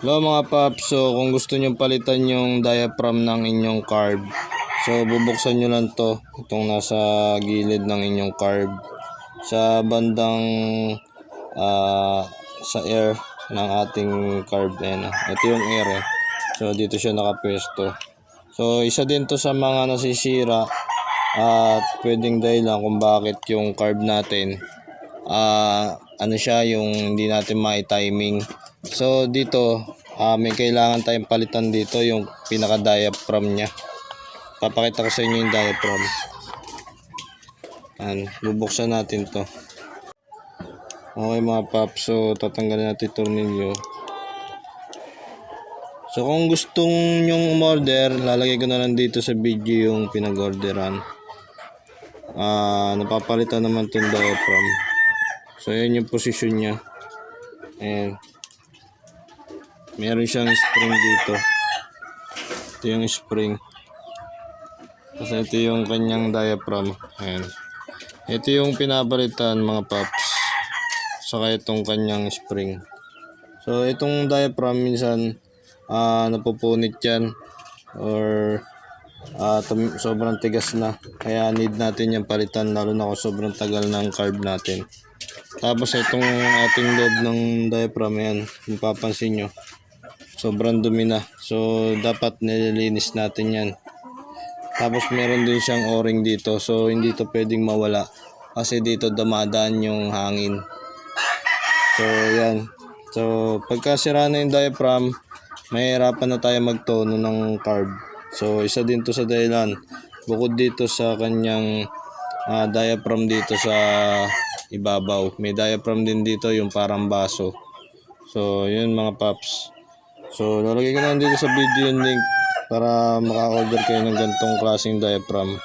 Hello mga paps, so kung gusto nyo palitan yung diaphragm ng inyong carb, so bubuksan nyo lang to, itong nasa gilid ng inyong carb, sa bandang sa air ng ating carb. Ito yung air so dito siya nakapwesto. So isa din to sa mga nasisira at pwedeng dahilan kung bakit yung carb natin ano siya, yung hindi natin mai-timing. So dito may kailangan tayong palitan dito, yung pinaka diaphragm nya. Papakita ko sa inyo yung diaphragm. Bubuksan natin to. Okay mga paps, so tatanggalin natin yung tornilyo. So kung gustong nyong umorder, lalagay ko na lang dito sa video yung pinag-orderan. Napapalitan naman itong diaphragm. So yun yung position nya. Ayan. Meron siyang spring dito. Ito yung spring. Kasi ito yung kanyang diaphragm. Ayan. Ito yung pinapalitan mga paps. Saka itong kanyang spring. So itong diaphragm minsan napupunit yan or sobrang tigas na. Kaya need natin yung palitan, lalo na kung sobrang tagal ng carb natin. Tapos itong ating loob ng diaphragm, yan, kung papansin nyo, sobrang dumi na. So dapat nililinis natin yan. Tapos meron din siyang o-ring dito. So hindi to pwedeng mawala kasi dito damadaan yung hangin. So yan. So pagka sira na yung diaphragm, mahirapan na tayo magtono ng carb. So isa din to sa dahilan. Bukod dito sa kanyang diaphragm dito sa ibabaw, may diaphragm din dito yung parang baso. So yun mga paps. So lalagay ko na dito sa video yung link para maka-order kayo ng ganitong klaseng diaphragm.